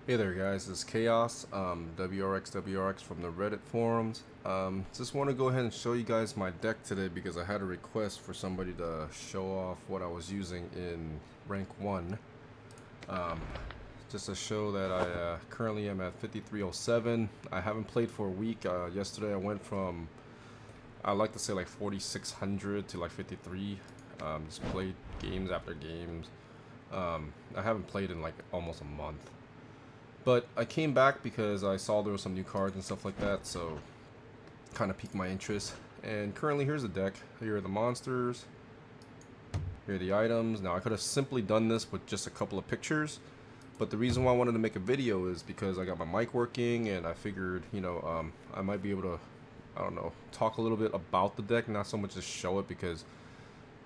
Hey there guys, it's KAuss, WRX from the Reddit forums. Just want to go ahead and show you guys my deck today because I had a request for somebody to show off what I was using in rank 1. Just to show that I currently am at 5307. I haven't played for a week. Yesterday I went from, I like to say like 4600 to like 53. Just played games after games. I haven't played in like almost a month. But I came back because I saw there were some new cards and stuff like that, so kind of piqued my interest. And currently here's the deck. Here are the monsters. Here are the items. Now I could have simply done this with just a couple of pictures, but the reason why I wanted to make a video is because I got my mic working and I figured, I might be able to, I don't know, talk a little bit about the deck, not so much just show it, because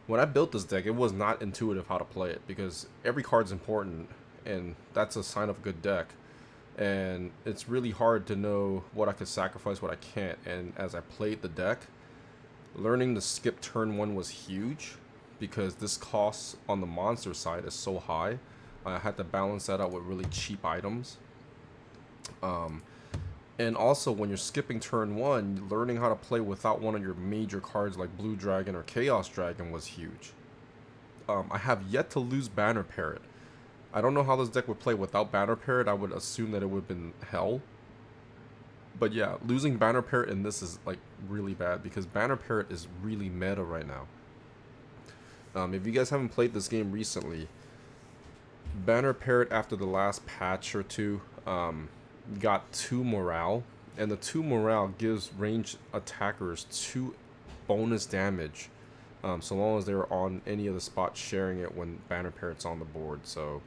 when I built this deck, it was not intuitive how to play it, because every card's important, and that's a sign of a good deck. And it's really hard to know what I could sacrifice, what I can't. And as I played the deck, learning to skip turn 1 was huge, because this cost on the monster side is so high. I had to balance that out with really cheap items. And also when you're skipping turn 1, learning how to play without one of your major cards like Blue Dragon or Chaos Dragon was huge. I have yet to lose Banner Parrot. I don't know how this deck would play without Banner Parrot. I would assume that it would have been hell. But yeah, losing Banner Parrot in this is like really bad, because Banner Parrot is really meta right now. If you guys haven't played this game recently, Banner Parrot after the last patch or two got 2 morale, and the 2 morale gives ranged attackers 2 bonus damage, so long as they're on any of the spots sharing it when Banner Parrot's on the board. So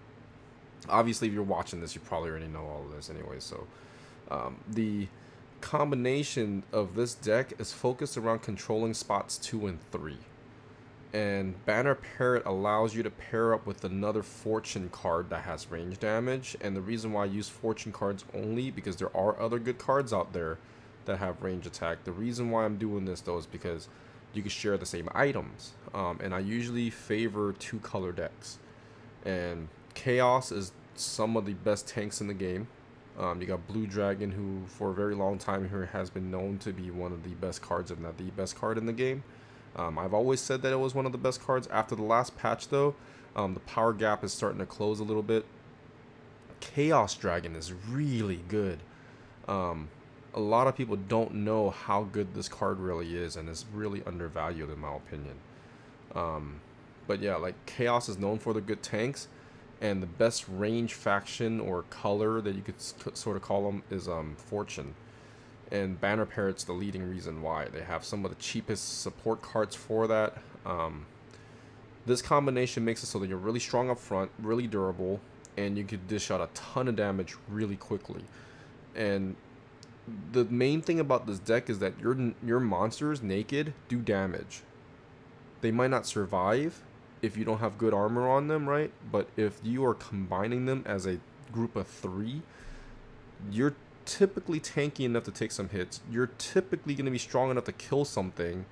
obviously if you're watching this, you probably already know all of this anyway. So the combination of this deck is focused around controlling spots 2 and 3, and Banner Parrot allows you to pair up with another fortune card that has range damage. And the reason why I use fortune cards only, because there are other good cards out there that have range attack. The reason why I'm doing this though is because you can share the same items, and I usually favor 2 color decks. And KAuss is some of the best tanks in the game. You got Blue Dragon, who for a very long time here has been known to be one of the best cards, if not the best card in the game. I've always said that it was one of the best cards. After the last patch though, the power gap is starting to close a little bit. Chaos Dragon is really good. A lot of people don't know how good this card really is, and it's really undervalued in my opinion. But yeah, like KAuss is known for the good tanks, and the best range faction or color that you could sort of call them is Fortune. And Banner Parrot's the leading reason why. They have some of the cheapest support cards for that. This combination makes it so that you're really strong up front, really durable, and you could dish out a ton of damage really quickly. And the main thing about this deck is that your monsters naked do damage. They might not survive if you don't have good armor on them, right? But if you are combining them as a group of 3, you're typically tanky enough to take some hits. You're typically going to be strong enough to kill something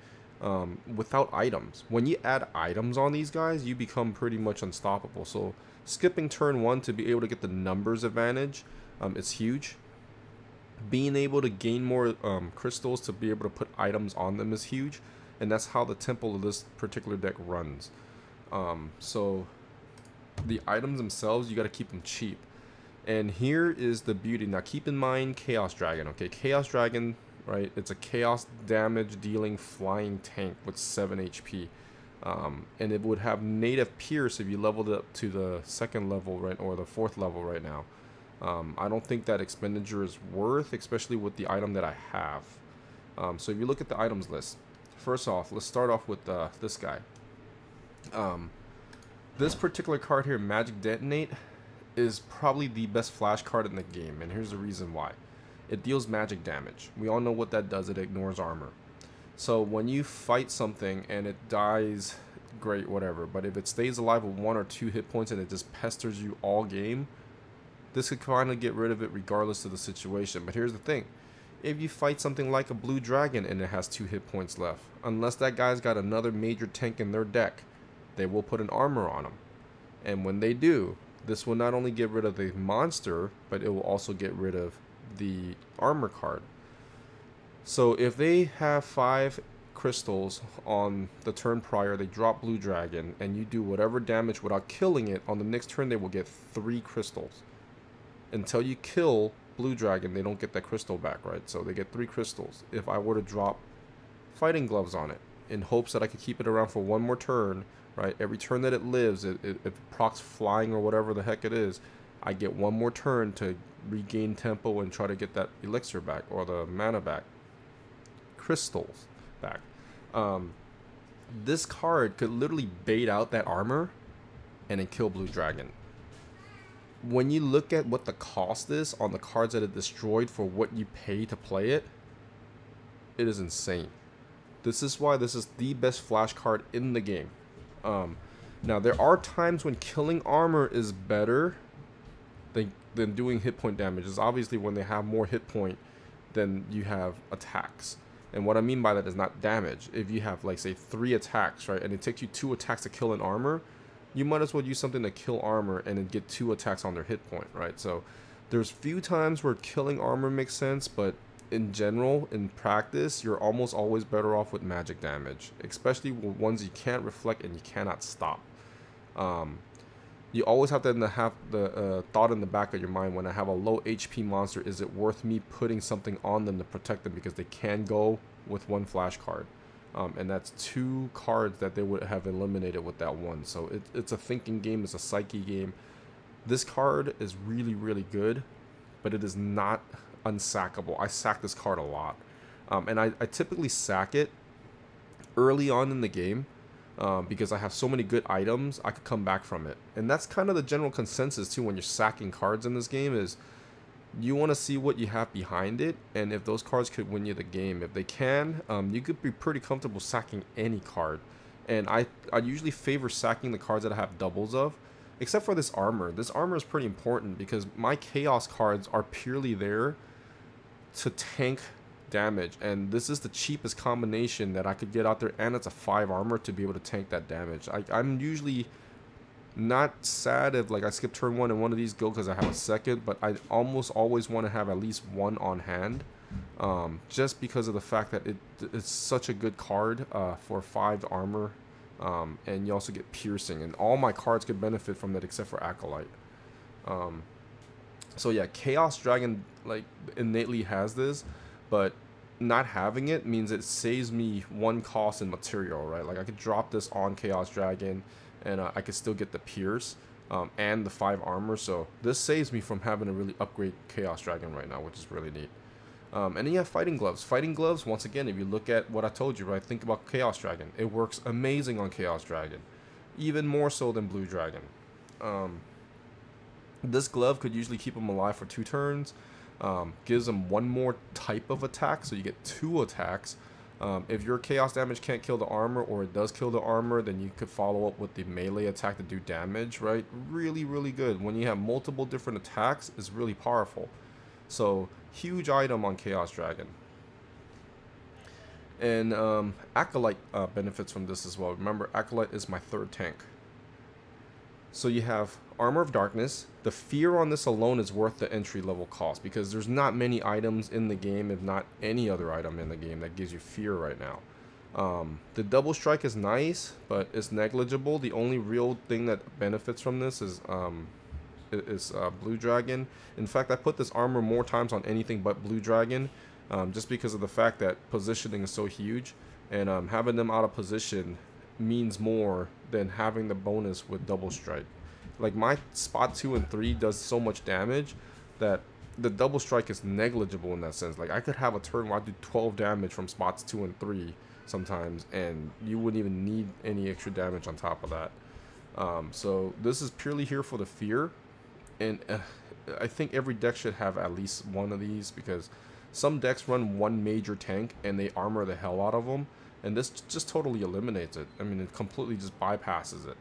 without items. When you add items on these guys, you become pretty much unstoppable. So skipping turn 1 to be able to get the numbers advantage, it's huge. Being able to gain more crystals to be able to put items on them is huge, and that's how the temple of this particular deck runs. So the items themselves, you got to keep them cheap. And here is the beauty. Now keep in mind Chaos Dragon, okay? Chaos Dragon, right? It's a chaos damage dealing flying tank with 7 HP. And it would have native pierce if you leveled it up to the 2nd level, right, or the 4th level right now. I don't think that expenditure is worth, especially with the item that I have. So if you look at the items list, first off, let's start off with this guy. This particular card here, Magic Detonate, is probably the best flash card in the game, and here's the reason why. It deals magic damage. We all know what that does. It ignores armor. So when you fight something and it dies, great, whatever, but if it stays alive with 1 or 2 hit points and it just pesters you all game, this could kind of get rid of it regardless of the situation. But here's the thing. If you fight something like a Blue Dragon and it has 2 hit points left, unless that guy's got another major tank in their deck, they will put an armor on him. And when they do, This will not only get rid of the monster, but it will also get rid of the armor card. So if they have 5 crystals on the turn prior, they drop Blue Dragon, and you do whatever damage without killing it, on the next turn they will get 3 crystals. Until you kill Blue Dragon, they don't get that crystal back, right? So they get 3 crystals. If I were to drop Fighting Gloves on it, in hopes that I could keep it around for one more turn, right? Every turn that it lives, it procs flying or whatever the heck it is, I get one more turn to regain tempo and try to get that elixir back, or the mana back, crystals back. This card could literally bait out that armor and then kill Blue Dragon. When you look at what the cost is on the cards that it destroyed for what you pay to play it, it is insane. This is why this is the best flash card in the game. Now, there are times when killing armor is better than doing hit point damage. It's obviously when they have more hit point than you have attacks. And what I mean by that is not damage. If you have, like, say, 3 attacks, right, and it takes you 2 attacks to kill an armor, you might as well use something to kill armor and then get 2 attacks on their hit point, right? So there's few times where killing armor makes sense, but in general, in practice, you're almost always better off with magic damage, especially with ones you can't reflect and you cannot stop. You always have to have the thought in the back of your mind: when I have a low HP monster, is it worth me putting something on them to protect them, because they can go with 1 flash card, and that's 2 cards that they would have eliminated with that one. So it's a thinking game, it's a psyche game. This card is really, really good, but it is not unsackable. I sack this card a lot, and I typically sack it early on in the game, because I have so many good items, I could come back from it. And that's kind of the general consensus too when you're sacking cards in this game, is you want to see what you have behind it, and if those cards could win you the game. If they can, you could be pretty comfortable sacking any card. And I usually favor sacking the cards that I have doubles of, except for this armor. This armor is pretty important because my KAuss cards are purely there to tank damage, and this is the cheapest combination that I could get out there, and it's a 5 armor to be able to tank that damage. I'm usually not sad if, like, I skip turn 1 and one of these go because I have a second, but I almost always want to have at least 1 on hand, just because of the fact that it's such a good card for 5 armor, and you also get piercing, and all my cards could benefit from that except for Acolyte. So yeah, KAuss Dragon, like, innately has this, but not having it means it saves me 1 cost in material, right? Like, I could drop this on KAuss Dragon, and I could still get the pierce and the 5 armor. So this saves me from having to really upgrade KAuss Dragon right now, which is really neat. And then you have Fighting Gloves. Fighting Gloves, once again, if you look at what I told you, right? Think about KAuss Dragon. It works amazing on KAuss Dragon, even more so than Blue Dragon. This glove could usually keep them alive for 2 turns. Gives them 1 more type of attack, so you get 2 attacks. If your chaos damage can't kill the armor, or it does kill the armor, then you could follow up with the melee attack to do damage, right? Really, really good. When you have multiple different attacks, it's really powerful. So, huge item on KAuss Dragon. And Acolyte benefits from this as well. Remember, Acolyte is my 3rd tank. So you have Armor of Darkness. The fear on this alone is worth the entry level cost, because there's not many items in the game, if not any other item in the game, that gives you fear right now. The double strike is nice, but it's negligible. The only real thing that benefits from this is Blue Dragon. In fact, I put this armor more times on anything but Blue Dragon, just because of the fact that positioning is so huge, and having them out of position means more than having the bonus with double strike. Like, my spot 2 and 3 does so much damage that the double strike is negligible in that sense. Like, I could have a turn where I do 12 damage from spots 2 and 3 sometimes, and you wouldn't even need any extra damage on top of that. So this is purely here for the fear, and I think every deck should have at least 1 of these, because some decks run 1 major tank and they armor the hell out of them, and this just totally eliminates it. I mean, it completely just bypasses it.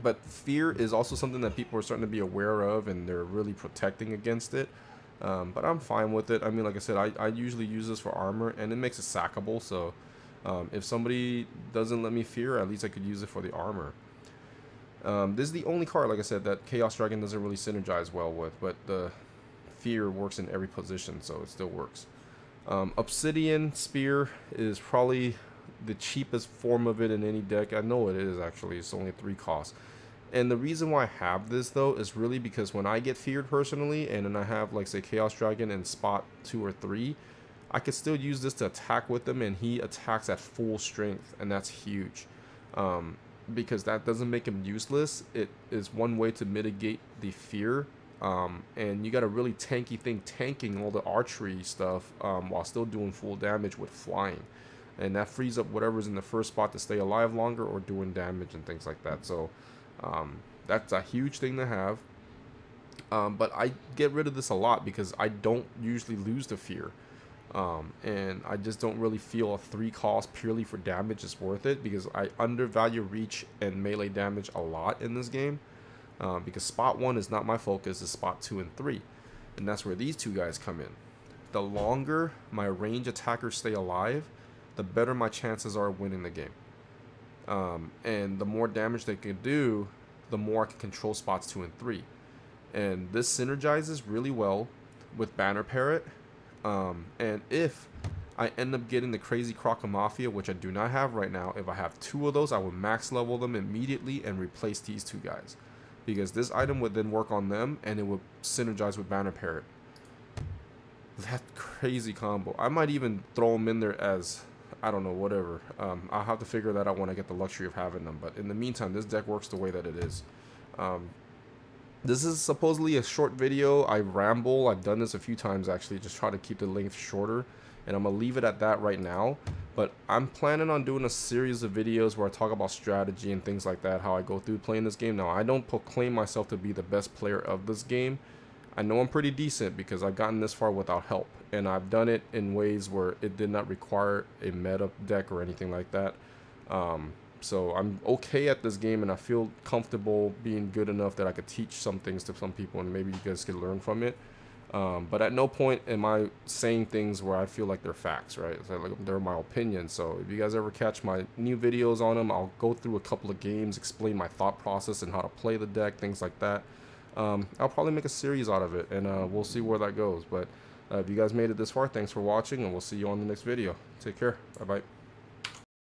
But fear is also something that people are starting to be aware of, and they're really protecting against it. But I'm fine with it. I mean, like I said, I usually use this for armor, and it makes it sackable. So if somebody doesn't let me fear, at least I could use it for the armor. This is the only card, like I said, that KAuss Dragon doesn't really synergize well with, but the Fear works in every position, so it still works. Obsidian Spear is probably the cheapest form of it in any deck. I know it is, actually. It's only 3 costs. And the reason why I have this, though, is really because when I get feared personally, and then I have, like, say, KAuss Dragon in spot 2 or 3, I could still use this to attack with him, and he attacks at full strength, and that's huge. Because that doesn't make him useless. It is one way to mitigate the fear. And you got a really tanky thing tanking all the archery stuff while still doing full damage with flying. And that frees up whatever's in the first spot to stay alive longer or doing damage and things like that. So that's a huge thing to have. But I get rid of this a lot because I don't usually lose the fear. And I just don't really feel a 3 cost purely for damage is worth it, because I undervalue reach and melee damage a lot in this game. Because spot 1 is not my focus, it's spot 2 and 3. And that's where these two guys come in. The longer my range attackers stay alive, the better my chances are of winning the game. And the more damage they can do, the more I can control spots 2 and 3. And this synergizes really well with Banner Parrot. And if I end up getting the Crazy Croc Mafia, which I do not have right now, if I have 2 of those, I would max level them immediately and replace these 2 guys. Because this item would then work on them, and it would synergize with Banner Parrot. That crazy combo. I might even throw them in there as, I don't know, whatever. I'll have to figure that out when I get the luxury of having them. But in the meantime, this deck works the way that it is. This is supposedly a short video. I ramble. I've done this a few times, actually. Just try to keep the length shorter. And I'm going to leave it at that right now. But I'm planning on doing a series of videos where I talk about strategy and things like that, how I go through playing this game. Now, I don't proclaim myself to be the best player of this game. I know I'm pretty decent because I've gotten this far without help. And I've done it in ways where it did not require a meta deck or anything like that. So I'm okay at this game, and I feel comfortable being good enough that I could teach some things to some people, and maybe you guys could learn from it. But at no point am I saying things where I feel like they're facts, right? So like, they're my opinion. So if you guys ever catch my new videos on them, I'll go through a couple of games, explain my thought process and how to play the deck, things like that. I'll probably make a series out of it, and we'll see where that goes. But if you guys made it this far, thanks for watching, and we'll see you on the next video. Take care. Bye-bye.